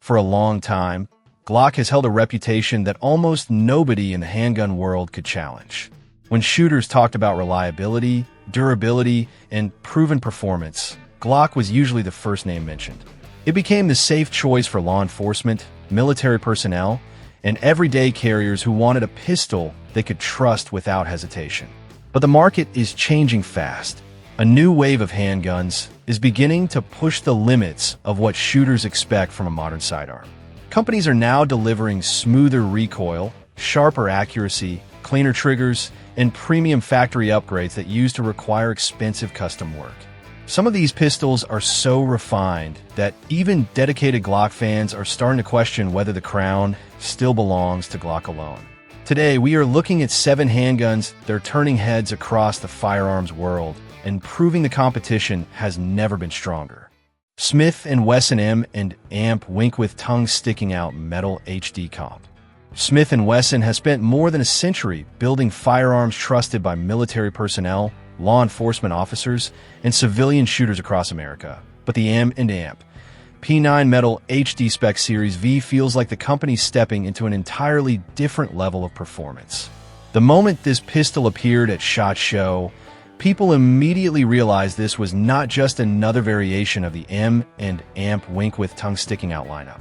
For a long time, Glock has held a reputation that almost nobody in the handgun world could challenge. When shooters talked about reliability, durability, and proven performance, Glock was usually the first name mentioned. It became the safe choice for law enforcement, military personnel, and everyday carriers who wanted a pistol they could trust without hesitation. But the market is changing fast. A new wave of handguns is beginning to push the limits of what shooters expect from a modern sidearm. Companies are now delivering smoother recoil, sharper accuracy, cleaner triggers, and premium factory upgrades that used to require expensive custom work. Some of these pistols are so refined that even dedicated Glock fans are starting to question whether the crown still belongs to Glock alone. Today, we are looking at 7 handguns that are turning heads across the firearms world and proving the competition has never been stronger. Smith & Wesson M&AMP Wink with Tongue Sticking Out Metal HD Comp. Smith & Wesson has spent more than a century building firearms trusted by military personnel, law enforcement officers, and civilian shooters across America. But the M&AMP P9 Metal HD Spec Series V feels like the company's stepping into an entirely different level of performance. The moment this pistol appeared at SHOT Show, people immediately realized this was not just another variation of the M&AMP Wink with Tongue Sticking Out lineup.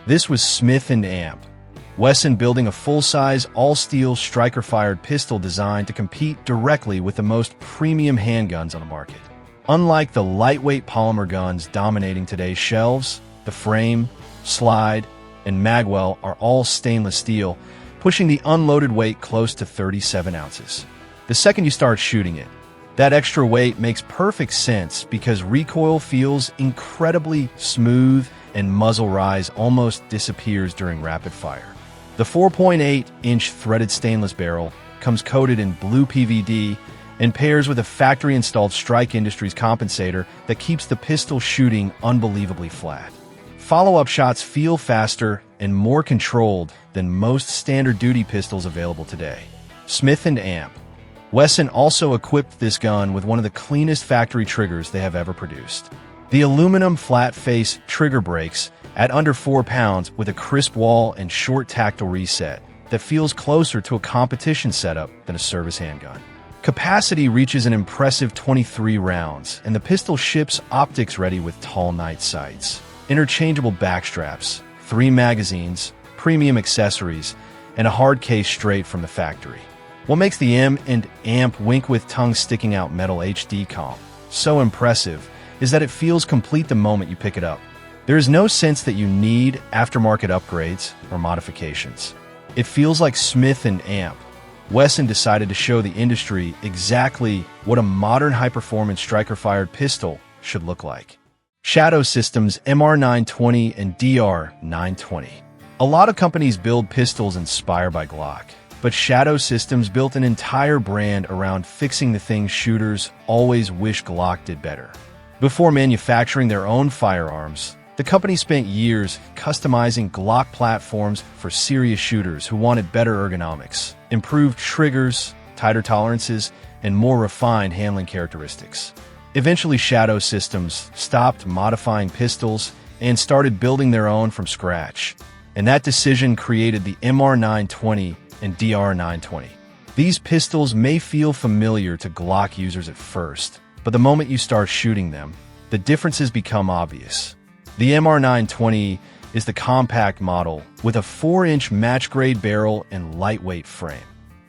This was Smith & Wesson building a full-size, all-steel, striker-fired pistol designed to compete directly with the most premium handguns on the market. Unlike the lightweight polymer guns dominating today's shelves, the frame, slide, and magwell are all stainless steel, pushing the unloaded weight close to 37 ounces. The second you start shooting it, that extra weight makes perfect sense because recoil feels incredibly smooth and muzzle rise almost disappears during rapid fire. The 4.8-inch threaded stainless barrel comes coated in blue PVD and pairs with a factory-installed Strike Industries compensator that keeps the pistol shooting unbelievably flat. Follow-up shots feel faster and more controlled than most standard duty pistols available today. Smith & Wesson also equipped this gun with one of the cleanest factory triggers they have ever produced. The aluminum flat-face trigger breaks at under 4 pounds with a crisp wall and short tactile reset that feels closer to a competition setup than a service handgun. Capacity reaches an impressive 23 rounds, and the pistol ships optics-ready with tall night sights, interchangeable backstraps, 3 magazines, premium accessories, and a hard case straight from the factory. What makes the M&AMP Wink with Tongue Sticking Out Metal HD Comp so impressive is that it feels complete the moment you pick it up. There is no sense that you need aftermarket upgrades or modifications. It feels like Smith & Wesson decided to show the industry exactly what a modern high-performance striker-fired pistol should look like. Shadow Systems MR920 and DR920. A lot of companies build pistols inspired by Glock, but Shadow Systems built an entire brand around fixing the things shooters always wish Glock did better. Before manufacturing their own firearms, the company spent years customizing Glock platforms for serious shooters who wanted better ergonomics, improved triggers, tighter tolerances, and more refined handling characteristics. Eventually, Shadow Systems stopped modifying pistols and started building their own from scratch, and that decision created the MR920 and DR920. These pistols may feel familiar to Glock users at first, but the moment you start shooting them, the differences become obvious. The MR920 is the compact model with a 4-inch match-grade barrel and lightweight frame,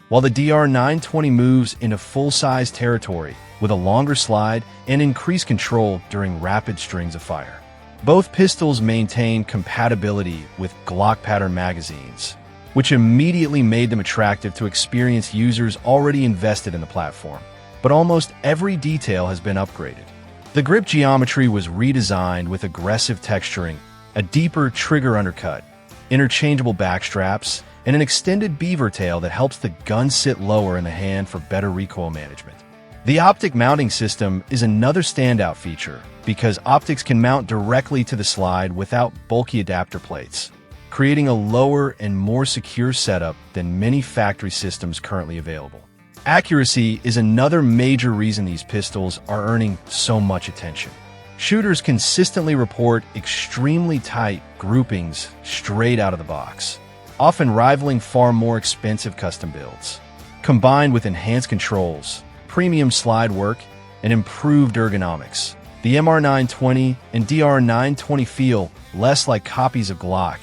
while the DR920 moves into full-size territory with a longer slide and increased control during rapid strings of fire. Both pistols maintain compatibility with Glock pattern magazines, which immediately made them attractive to experienced users already invested in the platform. But almost every detail has been upgraded. The grip geometry was redesigned with aggressive texturing, a deeper trigger undercut, interchangeable backstraps, and an extended beaver tail that helps the gun sit lower in the hand for better recoil management. The optic mounting system is another standout feature because optics can mount directly to the slide without bulky adapter plates, creating a lower and more secure setup than many factory systems currently available. Accuracy is another major reason these pistols are earning so much attention. Shooters consistently report extremely tight groupings straight out of the box, often rivaling far more expensive custom builds. Combined with enhanced controls, premium slide work, and improved ergonomics, the MR920 and DR920 feel less like copies of Glock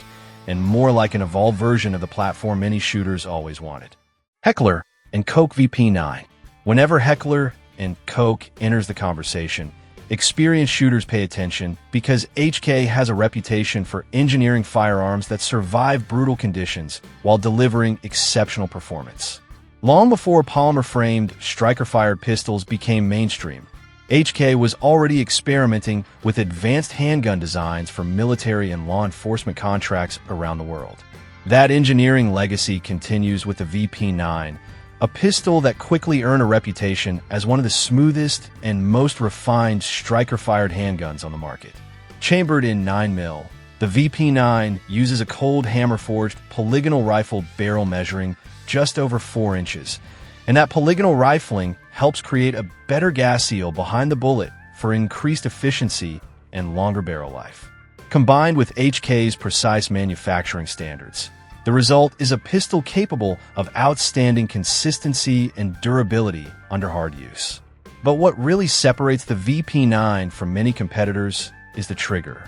and more like an evolved version of the platform many shooters always wanted. Heckler and Koch VP9. Whenever Heckler and Koch enters the conversation, experienced shooters pay attention because HK has a reputation for engineering firearms that survive brutal conditions while delivering exceptional performance. Long before polymer-framed, striker-fired pistols became mainstream, HK was already experimenting with advanced handgun designs for military and law enforcement contracts around the world. That engineering legacy continues with the VP9, a pistol that quickly earned a reputation as one of the smoothest and most refined striker-fired handguns on the market. Chambered in 9mm, the VP9 uses a cold hammer-forged polygonal rifle barrel measuring just over 4 inches, and that polygonal rifling helps create a better gas seal behind the bullet for increased efficiency and longer barrel life. Combined with HK's precise manufacturing standards, the result is a pistol capable of outstanding consistency and durability under hard use. But what really separates the VP9 from many competitors is the trigger.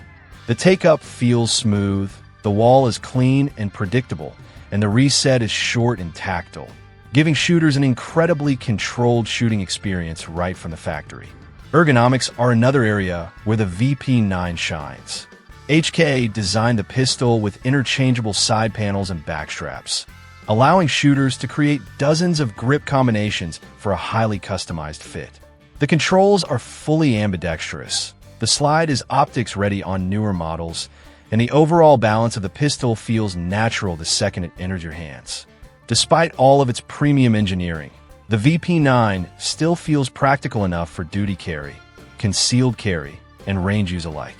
The take-up feels smooth, the wall is clean and predictable, and the reset is short and tactile, giving shooters an incredibly controlled shooting experience right from the factory. Ergonomics are another area where the VP9 shines. HK designed the pistol with interchangeable side panels and back straps, allowing shooters to create dozens of grip combinations for a highly customized fit. The controls are fully ambidextrous. The slide is optics ready on newer models, and the overall balance of the pistol feels natural the second it enters your hands. Despite all of its premium engineering, the VP9 still feels practical enough for duty carry, concealed carry, and range use alike.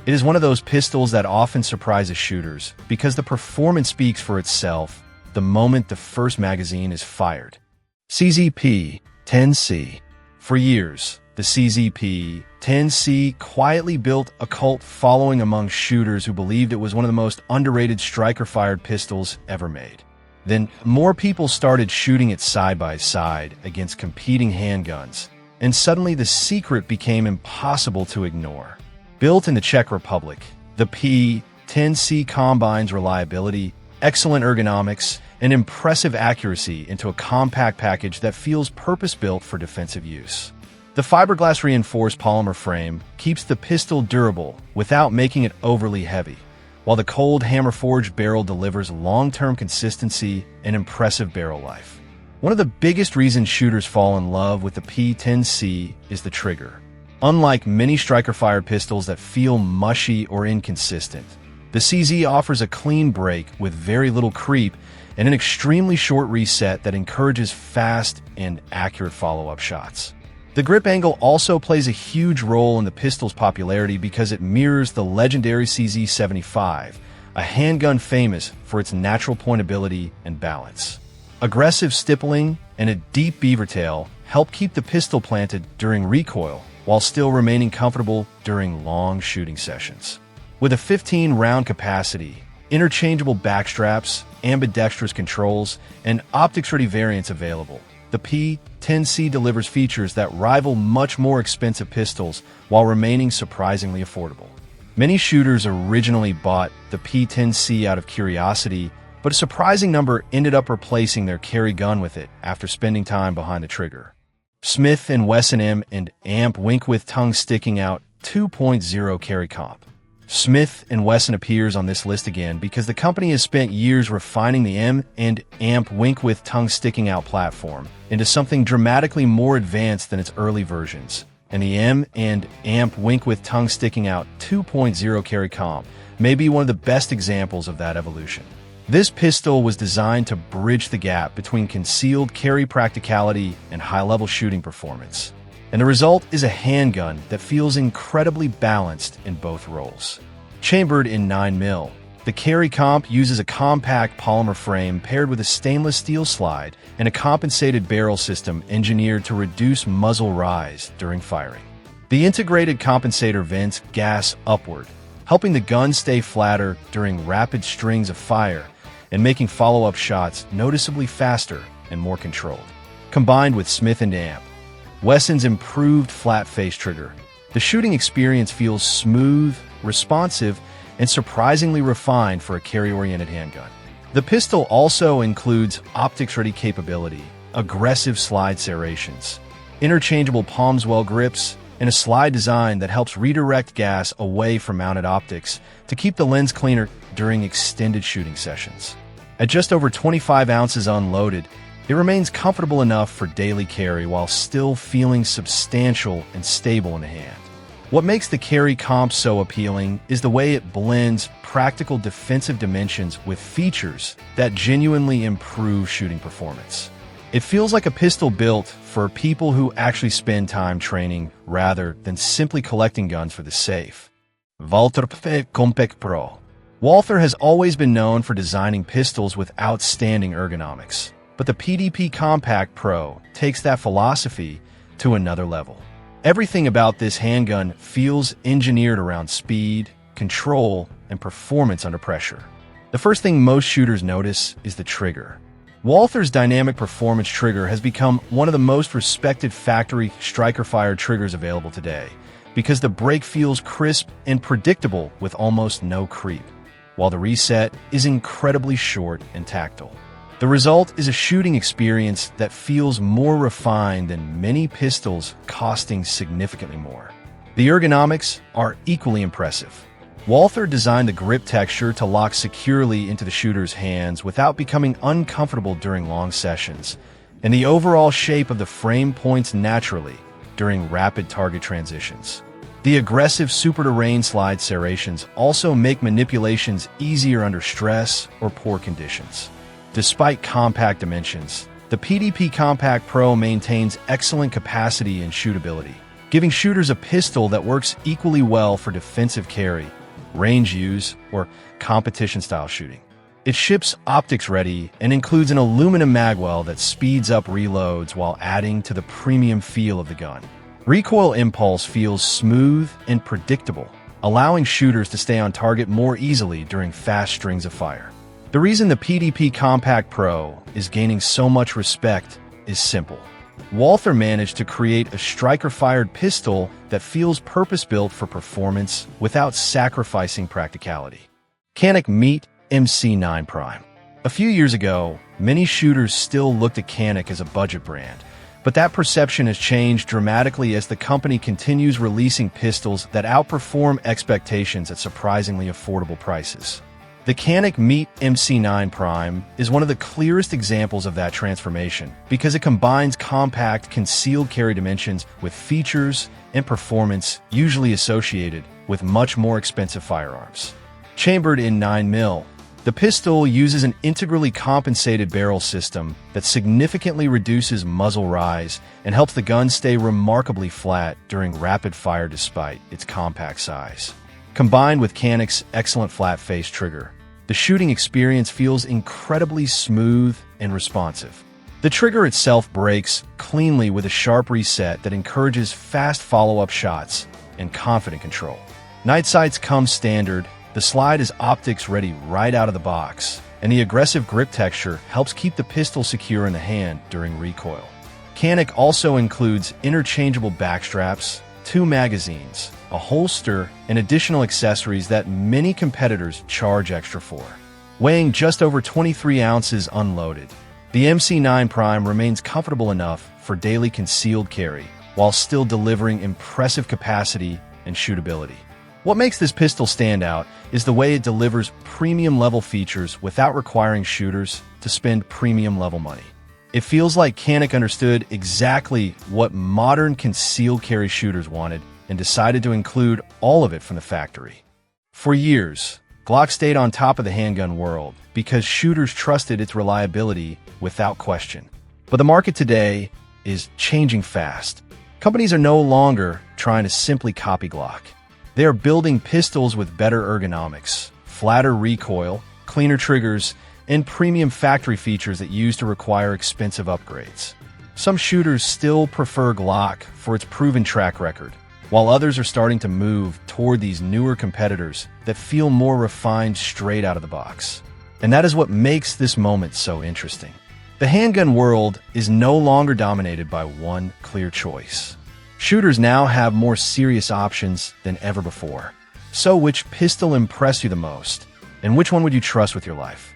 It is one of those pistols that often surprises shooters because the performance speaks for itself the moment the first magazine is fired. CZP-10C. For years, the CZP-10C quietly built a cult following among shooters who believed it was one of the most underrated striker-fired pistols ever made. Then, more people started shooting it side by side against competing handguns, and suddenly the secret became impossible to ignore. Built in the Czech Republic, the P-10C combines reliability, excellent ergonomics, and impressive accuracy into a compact package that feels purpose-built for defensive use. The fiberglass-reinforced polymer frame keeps the pistol durable without making it overly heavy, while the cold hammer-forged barrel delivers long-term consistency and impressive barrel life. One of the biggest reasons shooters fall in love with the P-10C is the trigger. Unlike many striker-fired pistols that feel mushy or inconsistent, the CZ offers a clean break with very little creep and an extremely short reset that encourages fast and accurate follow-up shots. The grip angle also plays a huge role in the pistol's popularity because it mirrors the legendary CZ75, a handgun famous for its natural pointability and balance. Aggressive stippling and a deep beaver tail help keep the pistol planted during recoil, while still remaining comfortable during long shooting sessions. With a 15-round capacity, interchangeable backstraps, ambidextrous controls, and optics-ready variants available, the P-10C delivers features that rival much more expensive pistols while remaining surprisingly affordable. Many shooters originally bought the P-10C out of curiosity, but a surprising number ended up replacing their carry gun with it after spending time behind the trigger. Smith & Wesson M and AMP Wink with Tongue Sticking Out 2.0 Carry Comp. Smith & Wesson appears on this list again because the company has spent years refining the M and AMP Wink with Tongue Sticking Out platform into something dramatically more advanced than its early versions, and the M and AMP Wink with Tongue Sticking Out 2.0 Carry Comp may be one of the best examples of that evolution. This pistol was designed to bridge the gap between concealed carry practicality and high-level shooting performance, and the result is a handgun that feels incredibly balanced in both roles. Chambered in 9mm, the Carry Comp uses a compact polymer frame paired with a stainless steel slide and a compensated barrel system engineered to reduce muzzle rise during firing. The integrated compensator vents gas upward, helping the gun stay flatter during rapid strings of fire and making follow-up shots noticeably faster and more controlled. Combined with Smith & Amp, Wesson's improved flat-face trigger, the shooting experience feels smooth, responsive, and surprisingly refined for a carry-oriented handgun. The pistol also includes optics-ready capability, aggressive slide serrations, interchangeable palm-swell grips, and a slide design that helps redirect gas away from mounted optics to keep the lens cleaner during extended shooting sessions. At just over 25 ounces unloaded, it remains comfortable enough for daily carry while still feeling substantial and stable in the hand. What makes the carry comp so appealing is the way it blends practical defensive dimensions with features that genuinely improve shooting performance. It feels like a pistol built for people who actually spend time training rather than simply collecting guns for the safe. Walther PDP Compact Pro. Walther has always been known for designing pistols with outstanding ergonomics, but the PDP Compact Pro takes that philosophy to another level. Everything about this handgun feels engineered around speed, control, and performance under pressure. The first thing most shooters notice is the trigger. Walther's dynamic performance trigger has become one of the most respected factory striker-fired triggers available today because the break feels crisp and predictable with almost no creep, while the reset is incredibly short and tactile. The result is a shooting experience that feels more refined than many pistols costing significantly more. The ergonomics are equally impressive. Walther designed the grip texture to lock securely into the shooter's hands without becoming uncomfortable during long sessions, and the overall shape of the frame points naturally during rapid target transitions. The aggressive super-terrain slide serrations also make manipulations easier under stress or poor conditions. Despite compact dimensions, the PDP Compact Pro maintains excellent capacity and shootability, giving shooters a pistol that works equally well for defensive carry, range use, or competition-style shooting. It ships optics-ready and includes an aluminum magwell that speeds up reloads while adding to the premium feel of the gun. Recoil impulse feels smooth and predictable, allowing shooters to stay on target more easily during fast strings of fire. The reason the PDP Compact Pro is gaining so much respect is simple. Walther managed to create a striker-fired pistol that feels purpose-built for performance without sacrificing practicality. Canik METE MC9 Prime. A few years ago, many shooters still looked at Canik as a budget brand, but that perception has changed dramatically as the company continues releasing pistols that outperform expectations at surprisingly affordable prices. The Canik METE MC9 Prime is one of the clearest examples of that transformation because it combines compact, concealed carry dimensions with features and performance usually associated with much more expensive firearms. Chambered in 9mm, the pistol uses an integrally compensated barrel system that significantly reduces muzzle rise and helps the gun stay remarkably flat during rapid fire despite its compact size. Combined with Canik's excellent flat-face trigger, the shooting experience feels incredibly smooth and responsive. The trigger itself breaks cleanly with a sharp reset that encourages fast follow-up shots and confident control. Night sights come standard, the slide is optics ready right out of the box, and the aggressive grip texture helps keep the pistol secure in the hand during recoil. Canik also includes interchangeable backstraps, 2 magazines, a holster, and additional accessories that many competitors charge extra for. Weighing just over 23 ounces unloaded, the MC9 Prime remains comfortable enough for daily concealed carry, while still delivering impressive capacity and shootability. What makes this pistol stand out is the way it delivers premium-level features without requiring shooters to spend premium-level money. It feels like Canik understood exactly what modern concealed carry shooters wanted and decided to include all of it from the factory. For years, Glock stayed on top of the handgun world because shooters trusted its reliability without question. But the market today is changing fast. Companies are no longer trying to simply copy Glock. They are building pistols with better ergonomics, flatter recoil, cleaner triggers, and premium factory features that used to require expensive upgrades. Some shooters still prefer Glock for its proven track record, while others are starting to move toward these newer competitors that feel more refined straight out of the box. And that is what makes this moment so interesting. The handgun world is no longer dominated by one clear choice. Shooters now have more serious options than ever before. So which pistol impressed you the most? And which one would you trust with your life?